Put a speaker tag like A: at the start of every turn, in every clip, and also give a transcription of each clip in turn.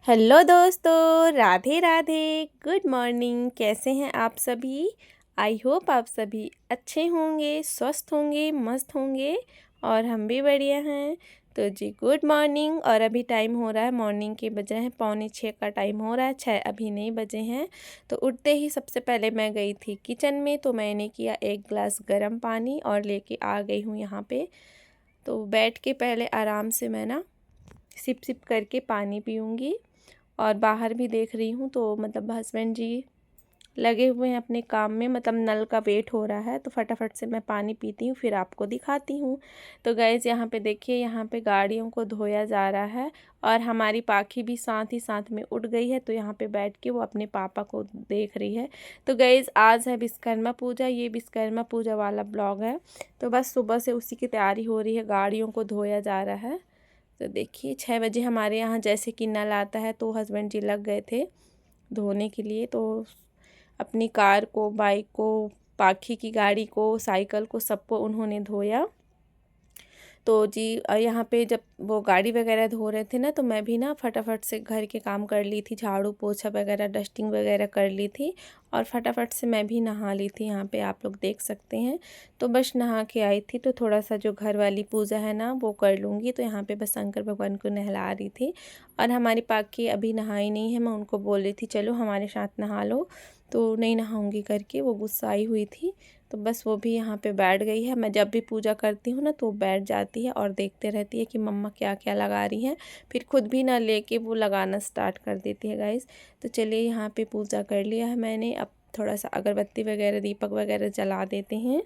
A: Hello दोस्तों, Radhe Radhe. Good morning. कैसे हैं आप सभी? आई होप आप सभी अच्छे होंगे, स्वस्थ होंगे, मस्त होंगे और हम भी बढ़िया हैं। तो जी गुड मॉर्निंग। और अभी टाइम हो रहा है, मॉर्निंग के बज रहे हैं 5:45 का टाइम हो रहा है, 6 अभी नहीं बजे हैं। तो उठते ही सबसे पहले मैं गई थी किचन में, तो मैंने किया एक गिलास गर्म पानी और लेके आ गई हूँ यहाँ पे। तो बैठ के पहले आराम से मैं ना सिप सिप करके पानी पीऊँगी। और बाहर भी देख रही हूँ तो मतलब हस्बैंड जी लगे हुए हैं अपने काम में, मतलब नल का वेट हो रहा है, तो फटाफट से मैं पानी पीती हूँ फिर आपको दिखाती हूँ। तो गाइस यहाँ पे देखिए, यहाँ पे गाड़ियों को धोया जा रहा है और हमारी पाखी भी साथ ही साथ में उठ गई है, तो यहाँ पे बैठ के वो अपने पापा को देख रही है। तो गाइस आज है विश्वकर्मा पूजा, ये विश्वकर्मा पूजा वाला ब्लॉग है। तो बस सुबह से उसी की तैयारी हो रही है, गाड़ियों को धोया जा रहा है। तो देखिए 6 बजे हमारे यहाँ जैसे कि नल आता है तो हस्बैंड जी लग गए थे धोने के लिए। तो अपनी कार को, बाइक को, पाखी की गाड़ी को, साइकिल को, सबको उन्होंने धोया। तो जी यहाँ पे जब वो गाड़ी वगैरह धो रहे थे ना, तो मैं भी ना फटाफट से घर के काम कर ली थी, झाड़ू पोछा वगैरह डस्टिंग वगैरह कर ली थी और फटाफट से मैं भी नहा ली थी। यहाँ पे आप लोग देख सकते हैं। तो बस नहा के आई थी, तो थोड़ा सा जो घर वाली पूजा है ना वो कर लूँगी। तो यहाँ पे बस शंकर भगवान को नहला रही थी और हमारी पाखी अभी नहाई नहीं है। मैं उनको बोल रही थी चलो हमारे साथ नहा लो, तो नहीं नहाऊंगी करके वो गुस्सा आई हुई थी। तो बस वो भी यहाँ पे बैठ गई है। मैं जब भी पूजा करती हूँ ना तो बैठ जाती है और देखते रहती है कि मम्मा क्या क्या लगा रही हैं, फिर खुद भी ना लेके वो लगाना स्टार्ट कर देती है गाइस। तो चलिए यहाँ पे पूजा कर लिया है मैंने, अब थोड़ा सा अगरबत्ती वगैरह दीपक वगैरह जला देते हैं।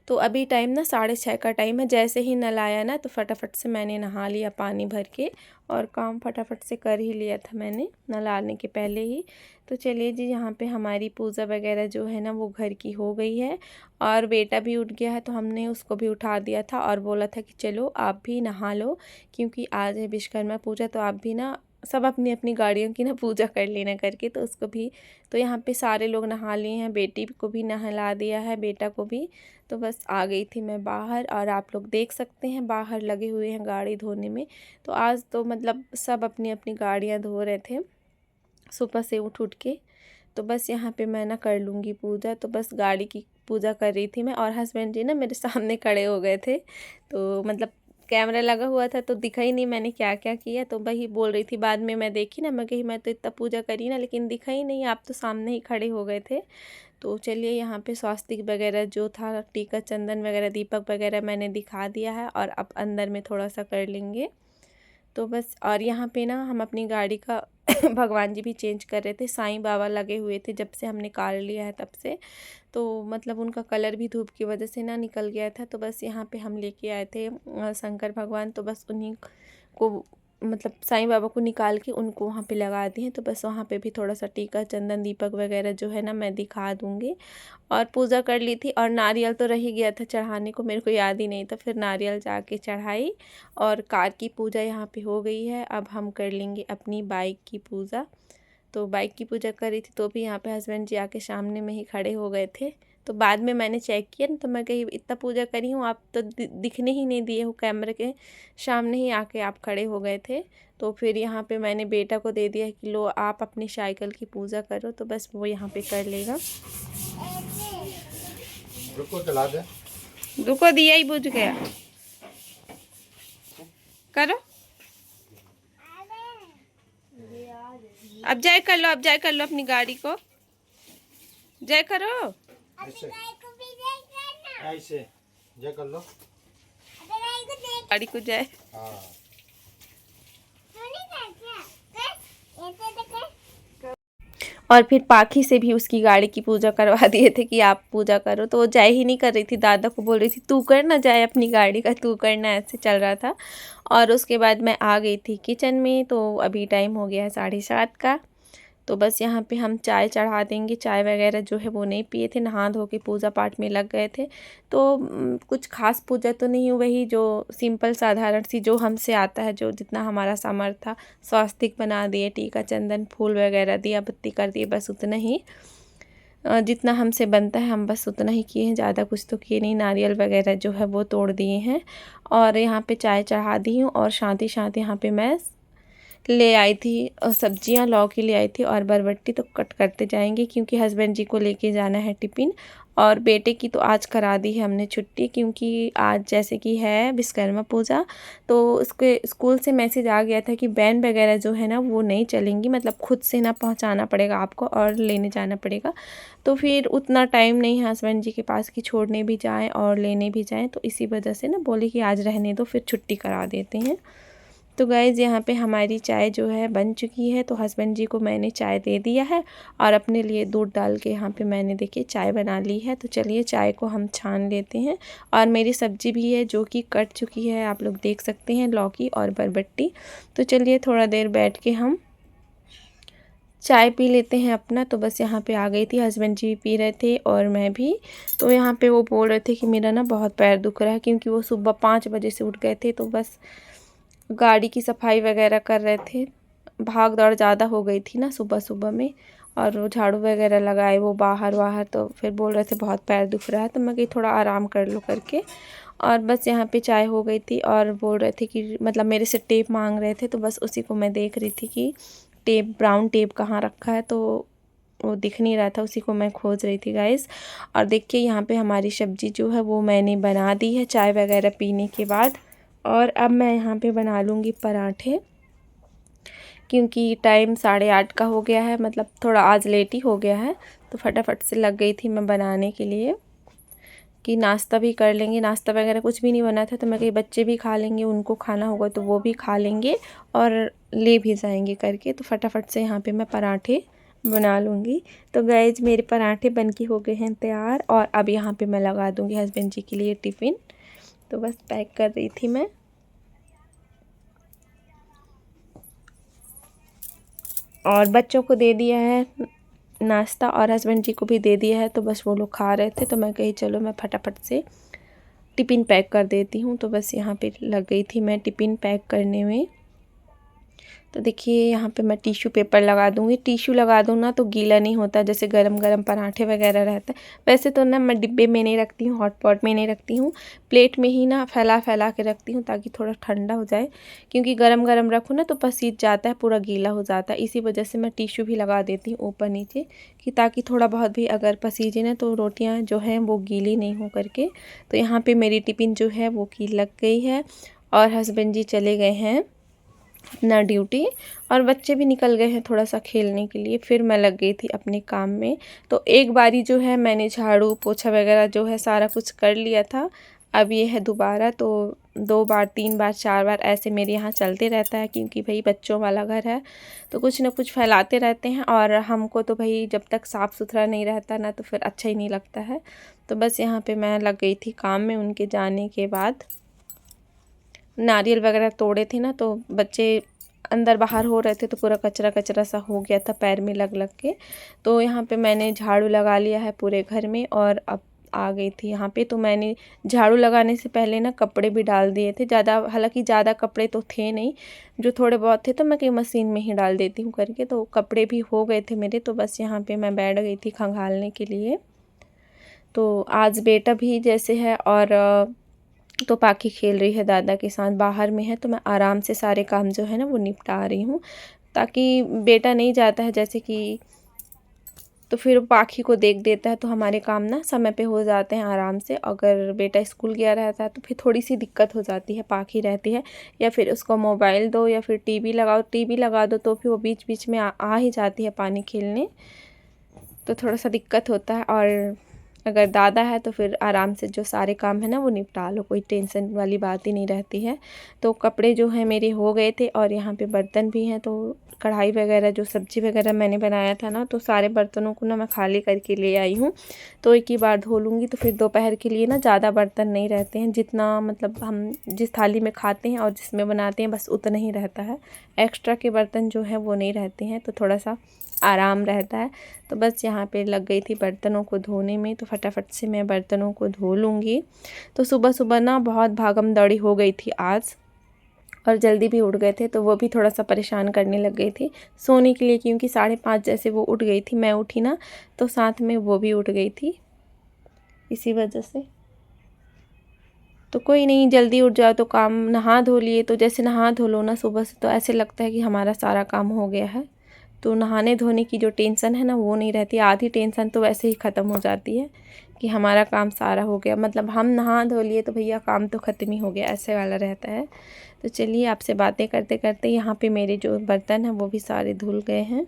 A: तो अभी टाइम ना 6:30 का टाइम है। जैसे ही नल आया ना तो फटाफट से मैंने नहा लिया पानी भर के और काम फटाफट से कर ही लिया था मैंने नल आने के पहले ही। तो चलिए जी, यहाँ पे हमारी पूजा वगैरह जो है ना वो घर की हो गई है और बेटा भी उठ गया है, तो हमने उसको भी उठा दिया था और बोला था कि चलो आप भी नहा लो, क्योंकि आज है विश्वकर्मा पूजा, तो आप भी ना सब अपनी अपनी गाड़ियों की ना पूजा कर लेना करके। तो उसको भी, तो यहाँ पे सारे लोग नहा लिए हैं, बेटी को भी नहला दिया है, बेटा को भी। तो बस आ गई थी मैं बाहर और आप लोग देख सकते हैं बाहर लगे हुए हैं गाड़ी धोने में। तो आज तो मतलब सब अपनी अपनी गाड़ियाँ धो रहे थे सुबह से उठ उठ के। तो बस यहाँ पे मैं ना कर लूँगी पूजा, तो बस गाड़ी की पूजा कर रही थी मैं और हस्बैंड जी ना मेरे सामने खड़े हो गए थे। तो मतलब कैमरा लगा हुआ था तो दिखा ही नहीं मैंने क्या क्या किया। तो वही बोल रही थी, बाद में मैं देखी ना, मैं कही मैं तो इतना पूजा करी ना लेकिन दिखा ही नहीं, आप तो सामने ही खड़े हो गए थे। तो चलिए यहाँ पे स्वास्तिक वगैरह जो था, टीका चंदन वगैरह दीपक वगैरह मैंने दिखा दिया है और अब अंदर में थोड़ा सा कर लेंगे। तो बस, और यहाँ पे ना हम अपनी गाड़ी का भगवान जी भी चेंज कर रहे थे, साईं बाबा लगे हुए थे जब से हमने कार लिया है तब से। तो मतलब उनका कलर भी धूप की वजह से ना निकल गया था। तो बस यहाँ पे हम लेके आए थे शंकर भगवान, तो बस उन्हीं को मतलब साईं बाबा को निकाल के उनको वहाँ पे लगा दिए। तो बस वहाँ पे भी थोड़ा सा टीका चंदन दीपक वगैरह जो है ना मैं दिखा दूँगी। और पूजा कर ली थी और नारियल तो रह ही गया था चढ़ाने को, मेरे को याद ही नहीं था, फिर नारियल जाके चढ़ाई और कार की पूजा यहाँ पे हो गई है। अब हम कर लेंगे अपनी बाइक की पूजा। तो बाइक की पूजा कर रही थी तो भी यहाँ पे हस्बैंड जी आके सामने में ही खड़े हो गए थे। तो बाद में मैंने चेक किया ना, तो मैं कही इतना पूजा करी हूँ, आप तो दिखने ही नहीं दिए हो, कैमरे के सामने ही आके आप खड़े हो गए थे। तो फिर यहाँ पे मैंने बेटा को दे दिया कि लो आप अपनी साइकिल की पूजा करो, तो बस वो यहाँ पे कर लेगा।
B: रुको चला दे।
A: रुको, दिया ही बुझ गया, करो। अब जय कर लो, अब जय कर लो अपनी गाड़ी को, जय करो।
B: ऐसे ऐसे जय कर लो।
A: गाड़ी को जय।
B: हाँ
A: और फिर पाखी से भी उसकी गाड़ी की पूजा करवा दिए थे कि आप पूजा करो, तो वो जाए ही नहीं कर रही थी, दादा को बोल रही थी तू कर ना, जाए अपनी गाड़ी का तू करना, ऐसे चल रहा था। और उसके बाद मैं आ गई थी किचन में। तो अभी टाइम हो गया है 7:30 का। तो बस यहाँ पे हम चाय चढ़ा देंगे। चाय वगैरह जो है वो नहीं पिए थे, नहा धो के पूजा पाठ में लग गए थे। तो कुछ खास पूजा तो नहीं हुई, वही जो सिंपल साधारण सी जो हमसे आता है, जो जितना हमारा सामर्थ्य था, स्वास्तिक बना दिए, टीका चंदन फूल वगैरह दिया, बत्ती कर दिए, बस उतना ही जितना हमसे बनता है हम बस उतना ही किए हैं, ज़्यादा कुछ तो किए नहीं। नारियल वगैरह जो है वो तोड़ दिए हैं और यहाँ पे चाय चढ़ा दी हूँ और शांति शांति यहाँ पे मैं ले आई थी सब्जियां, लौकी ले आई थी और बरबट्टी, तो कट करते जाएंगे क्योंकि हस्बैंड जी को लेके जाना है टिफ़िन। और बेटे की तो आज करा दी है हमने छुट्टी, क्योंकि आज जैसे कि है विश्वकर्मा पूजा, तो उसके स्कूल से मैसेज आ गया था कि वैन वगैरह जो है ना वो नहीं चलेंगी, मतलब खुद से ना पहुंचाना पड़ेगा आपको और लेने जाना पड़ेगा। तो फिर उतना टाइम नहीं है हस्बैंड जी के पास कि छोड़ने भी जाएं और लेने भी जाएं, तो इसी वजह से ना बोले कि आज रहने दो, फिर छुट्टी करा देते हैं। तो गाइज़ यहाँ पे हमारी चाय जो है बन चुकी है, तो हस्बैंड जी को मैंने चाय दे दिया है और अपने लिए दूध डाल के यहाँ पे मैंने देखिए चाय बना ली है। तो चलिए चाय को हम छान लेते हैं। और मेरी सब्ज़ी भी है जो कि कट चुकी है, आप लोग देख सकते हैं, लौकी और बरबट्टी। तो चलिए थोड़ा देर बैठ के हम चाय पी लेते हैं अपना। तो बस यहाँ पे आ गई थी, हस्बैंड जी भी पी रहे थे और मैं भी। तो यहाँ पे वो बोल रहे थे कि मेरा ना बहुत पैर दुख रहा है, क्योंकि वो सुबह 5 बजे से उठ गए थे, तो बस गाड़ी की सफाई वगैरह कर रहे थे। भाग दौड़ ज़्यादा हो गई थी ना सुबह सुबह में, और वो झाड़ू वगैरह लगाए वो बाहर, तो फिर बोल रहे थे बहुत पैर दुख रहा है, तो मैं कही थोड़ा आराम कर लो करके। और बस यहाँ पे चाय हो गई थी और बोल रहे थे कि मतलब मेरे से टेप मांग रहे थे, तो बस उसी को मैं देख रही थी कि टेप, ब्राउन टेप कहाँ रखा है, तो वो दिख नहीं रहा था, उसी को मैं खोज रही थी गाइस। और देखिए यहाँ पे हमारी सब्ज़ी जो है वो मैंने बना दी है चाय वगैरह पीने के बाद। और अब मैं यहाँ पे बना लूँगी पराठे, क्योंकि टाइम 8:30 का हो गया है, मतलब थोड़ा आज लेट ही हो गया है। तो फटाफट से लग गई थी मैं बनाने के लिए कि नाश्ता भी कर लेंगे। नाश्ता वगैरह कुछ भी नहीं बना था, तो मैं कही बच्चे भी खा लेंगे, उनको खाना होगा तो वो भी खा लेंगे और ले भी जाएंगे करके। तो फटाफट से यहाँ पे मैं पराठे बना लूँगी। तो गाइज मेरे पराठे बन के हो गए हैं तैयार, और अब यहाँ पे मैं लगा दूँगी हस्बैंड जी के लिए टिफ़िन। तो बस पैक कर रही थी मैं, और बच्चों को दे दिया है नाश्ता और हस्बैंड जी को भी दे दिया है। तो बस वो लोग खा रहे थे, तो मैं कही चलो मैं फटाफट से टिफ़िन पैक कर देती हूँ। तो बस यहाँ पे लग गई थी मैं टिफ़िन पैक करने में। तो देखिए यहाँ पे मैं टिश्यू पेपर लगा दूँगी। टिश्यू लगा दूँ ना तो गीला नहीं होता, जैसे गरम गरम पराठे वगैरह रहता है। वैसे तो ना मैं डिब्बे में नहीं रखती हूँ, हॉट पॉट में नहीं रखती हूँ, प्लेट में ही ना फैला फैला के रखती हूँ ताकि थोड़ा ठंडा हो जाए, क्योंकि गरम गरम रखूँ ना तो पसीज जाता है, पूरा गीला हो जाता है। इसी वजह से मैं टिश्यू भी लगा देती हूँ ऊपर नीचे, कि ताकि थोड़ा बहुत भी अगर पसीजे ना तो रोटियाँ जो हैं वो गीली नहीं हो करके। तो यहाँ पर मेरी टिफ़िन जो है वो की लग गई है, और हस्बैंड जी चले गए हैं अपना ड्यूटी, और बच्चे भी निकल गए हैं थोड़ा सा खेलने के लिए। फिर मैं लग गई थी अपने काम में। तो एक बारी जो है मैंने झाड़ू पोछा वगैरह जो है सारा कुछ कर लिया था, अब ये है दोबारा। तो 2 बार 3 बार 4 बार ऐसे मेरे यहाँ चलते रहता है, क्योंकि भाई बच्चों वाला घर है तो कुछ ना कुछ फैलाते रहते हैं, और हमको तो भाई जब तक साफ़ सुथरा नहीं रहता ना तो फिर अच्छा ही नहीं लगता है। तो बस यहाँ पे मैं लग गई थी काम में उनके जाने के बाद। नारियल वगैरह तोड़े थे ना, तो बच्चे अंदर बाहर हो रहे थे तो पूरा कचरा कचरा सा हो गया था पैर में लग लग के। तो यहाँ पे मैंने झाड़ू लगा लिया है पूरे घर में, और अब आ गई थी यहाँ पे। तो मैंने झाड़ू लगाने से पहले ना कपड़े भी डाल दिए थे, ज़्यादा, हालांकि ज़्यादा कपड़े तो थे नहीं, जो थोड़े बहुत थे तो मैं कहीं मशीन में ही डाल देती हूँ करके। तो कपड़े भी हो गए थे मेरे, तो बस यहाँ पर मैं बैठ गई थी खंगालने के लिए। तो आज बेटा भी जैसे है, और तो पाखी खेल रही है दादा के साथ, बाहर में है, तो मैं आराम से सारे काम जो है ना वो निपटा रही हूँ, ताकि बेटा नहीं जाता है जैसे कि, तो फिर पाखी को देख देता है, तो हमारे काम ना समय पे हो जाते हैं आराम से। अगर बेटा स्कूल गया रहता है तो फिर थोड़ी सी दिक्कत हो जाती है, पाखी रहती है, या फिर उसको मोबाइल दो या फिर टीवी लगाओ, टीवी लगा दो तो फिर वो बीच बीच में आ ही जाती है पानी खेलने, तो थोड़ा सा दिक्कत होता है। और अगर दादा है तो फिर आराम से जो सारे काम है ना वो निपटा लो, कोई टेंशन वाली बात ही नहीं रहती है। तो कपड़े जो हैं मेरे हो गए थे, और यहाँ पे बर्तन भी हैं। तो कढ़ाई वगैरह जो सब्ज़ी वगैरह मैंने बनाया था ना, तो सारे बर्तनों को ना मैं खाली करके ले आई हूँ। तो एक ही बार धो लूँगी, तो फिर दोपहर के लिए ना ज़्यादा बर्तन नहीं रहते हैं, जितना मतलब हम जिस थाली में खाते हैं और जिसमें बनाते हैं बस उतना ही रहता है, एक्स्ट्रा के बर्तन जो है वो नहीं रहते हैं, तो थोड़ा सा आराम रहता है। तो बस यहाँ पे लग गई थी बर्तनों को धोने में, तो फटाफट से मैं बर्तनों को धो लूँगी। तो सुबह सुबह ना बहुत भागम दौड़ी हो गई थी आज, और जल्दी भी उठ गए थे, तो वो भी थोड़ा सा परेशान करने लग गई थी सोने के लिए, क्योंकि 5:30 जैसे वो उठ गई थी, मैं उठी ना तो साथ में वो भी उठ गई थी, इसी वजह से। तो कोई नहीं, जल्दी उठ जाओ तो काम, नहा धो लिए तो जैसे नहा धो लो ना सुबह से तो ऐसे लगता है कि हमारा सारा काम हो गया है। तो नहाने धोने की जो टेंशन है ना वो नहीं रहती, आधी टेंशन तो वैसे ही ख़त्म हो जाती है कि हमारा काम सारा हो गया, मतलब हम नहा धो लिए तो भैया काम तो ख़त्म ही हो गया, ऐसे वाला रहता है। तो चलिए आपसे बातें करते करते यहाँ पे मेरे जो बर्तन हैं वो भी सारे धुल गए हैं।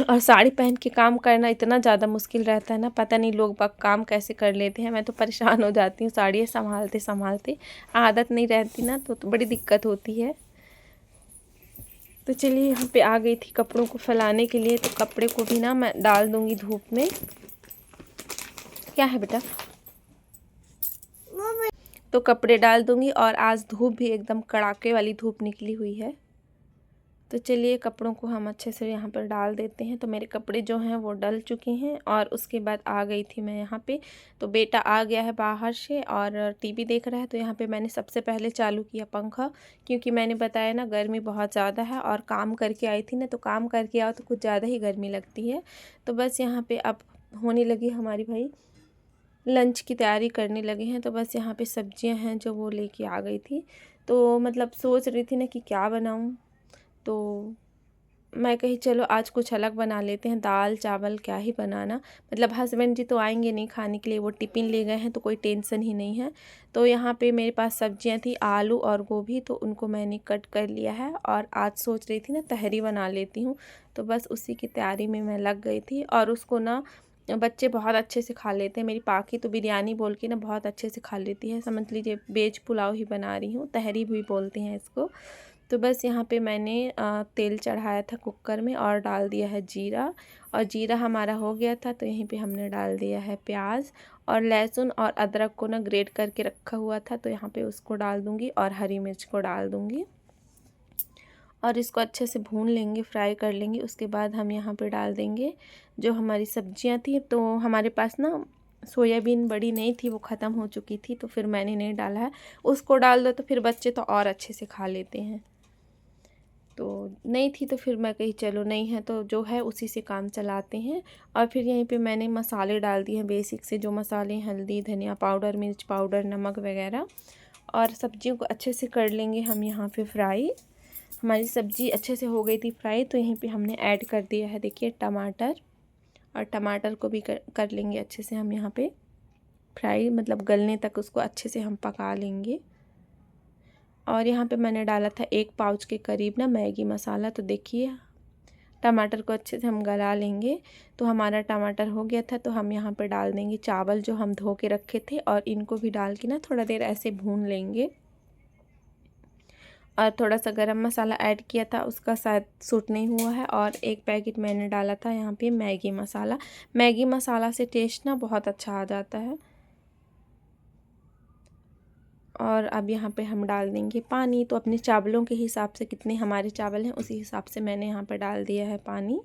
A: और साड़ी पहन के काम करना इतना ज़्यादा मुश्किल रहता है ना, पता नहीं लोग बाग काम कैसे कर लेते हैं। मैं तो परेशान हो जाती हूँ साड़ी संभालते संभालते, आदत नहीं रहती ना तो बड़ी दिक्कत होती है। तो चलिए यहाँ पे आ गई थी कपड़ों को फैलाने के लिए, तो कपड़े को भी ना मैं डाल दूँगी धूप में। क्या है बेटा? तो कपड़े डाल दूँगी और आज धूप भी एकदम कड़ाके वाली धूप निकली हुई है। तो चलिए कपड़ों को हम अच्छे से यहाँ पर डाल देते हैं। तो मेरे कपड़े जो हैं वो डल चुके हैं और उसके बाद आ गई थी मैं यहाँ पे। तो बेटा आ गया है बाहर से और टीवी देख रहा है। तो यहाँ पे मैंने सबसे पहले चालू किया पंखा, क्योंकि मैंने बताया ना गर्मी बहुत ज़्यादा है और काम करके आई थी ना, तो काम करके आओ तो कुछ ज़्यादा ही गर्मी लगती है। तो बस यहाँ पर अब होने लगी हमारी भाई लंच की तैयारी करने लगे हैं। तो बस यहाँ पे सब्जियां हैं जो वो लेके आ गई थी। तो मतलब सोच रही थी ना कि क्या बनाऊं, तो मैं कही चलो आज कुछ अलग बना लेते हैं, दाल चावल क्या ही बनाना। मतलब हस्बैंड जी तो आएंगे नहीं खाने के लिए, वो टिफ़िन ले गए हैं तो कोई टेंशन ही नहीं है। तो यहाँ पे मेरे पास सब्जियां थी आलू और गोभी, तो उनको मैंने कट कर लिया है और आज सोच रही थी ना तहरी बना लेती हूँ। तो बस उसी की तैयारी में मैं लग गई थी। और उसको ना बच्चे बहुत अच्छे से खा लेते हैं। मेरी पाकी तो बिरयानी बोल के ना बहुत अच्छे से खा लेती है, समझ लीजिए वेज पुलाव ही बना रही हूँ, तहरी भी बोलते हैं इसको। तो बस यहाँ पे मैंने तेल चढ़ाया था कुकर में और डाल दिया है जीरा, और जीरा हमारा हो गया था तो यहीं पे हमने डाल दिया है प्याज और लहसुन और अदरक को ना ग्रेट करके रखा हुआ था, तो यहाँ पे उसको डाल दूँगी और हरी मिर्च को डाल दूँगी और इसको अच्छे से भून लेंगे, फ्राई कर लेंगे। उसके बाद हम यहाँ पे डाल देंगे जो हमारी सब्जियाँ थी। तो हमारे पास ना सोयाबीन बड़ी नहीं थी, वो ख़त्म हो चुकी थी, तो फिर मैंने नहीं डाला है। उसको डाल दो तो फिर बच्चे तो और अच्छे से खा लेते हैं। तो नहीं थी तो फिर मैं कही चलो नहीं है तो जो है उसी से काम चलाते हैं। और फिर यहीं पे मैंने मसाले डाल दिए हैं बेसिक से, जो मसाले हल्दी धनिया पाउडर मिर्च पाउडर नमक वगैरह। और सब्जियों को अच्छे से कर लेंगे हम यहाँ पे फ्राई। हमारी सब्ज़ी अच्छे से हो गई थी फ्राई, तो यहीं पे हमने ऐड कर दिया है देखिए टमाटर, और टमाटर को भी कर लेंगे अच्छे से हम यहाँ पे फ्राई, मतलब गलने तक उसको अच्छे से हम पका लेंगे। और यहाँ पे मैंने डाला था 1 पाउच के करीब ना मैगी मसाला। तो देखिए टमाटर को अच्छे से हम गला लेंगे। तो हमारा टमाटर हो गया था, तो हम यहाँ पे डाल देंगे चावल जो हम धो के रखे थे, और इनको भी डाल के ना थोड़ा देर ऐसे भून लेंगे। और थोड़ा सा गरम मसाला ऐड किया था, उसका शायद सूट नहीं हुआ है। और 1 पैकेट मैंने डाला था यहाँ पे मैगी मसाला। मैगी मसाला से टेस्ट ना बहुत अच्छा आ जाता है। और अब यहाँ पे हम डाल देंगे पानी। तो अपने चावलों के हिसाब से कितने हमारे चावल हैं उसी हिसाब से मैंने यहाँ पर डाल दिया है पानी।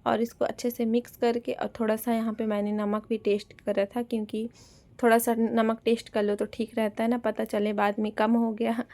A: और इसको अच्छे से मिक्स करके, और थोड़ा सा यहाँ पे मैंने नमक भी टेस्ट करा था, क्योंकि थोड़ा सा नमक टेस्ट कर लो तो ठीक रहता है ना, पता चले बाद में कम हो गया।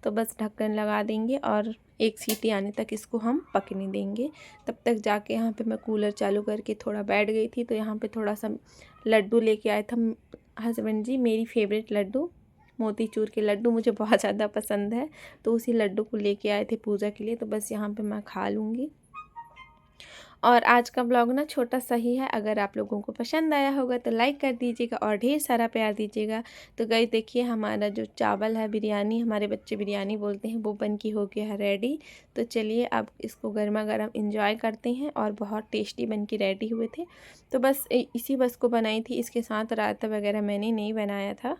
A: तो बस ढक्कन लगा देंगे और 1 सीटी आने तक इसको हम पकने देंगे। तब तक जाके यहाँ पे मैं कूलर चालू करके थोड़ा बैठ गई थी। तो यहाँ पे थोड़ा सा लड्डू लेके आए थे हस्बैंड जी, मेरी फेवरेट लड्डू मोतीचूर के लड्डू मुझे बहुत ज़्यादा पसंद है, तो उसी लड्डू को लेके आए थे पूजा के लिए। तो बस यहाँ पे मैं खा लूँगी। और आज का ब्लॉग ना छोटा सा ही है, अगर आप लोगों को पसंद आया होगा तो लाइक कर दीजिएगा और ढेर सारा प्यार दीजिएगा। तो गाइस देखिए हमारा जो चावल है बिरयानी, हमारे बच्चे बिरयानी बोलते हैं, वो बन के हो गया है रेडी। तो चलिए अब इसको गर्मा गर्म इंजॉय करते हैं। और बहुत टेस्टी बन के रेडी हुए थे। तो बस इसी बस को बनाई थी, इसके साथ रायता वगैरह मैंने नहीं बनाया था।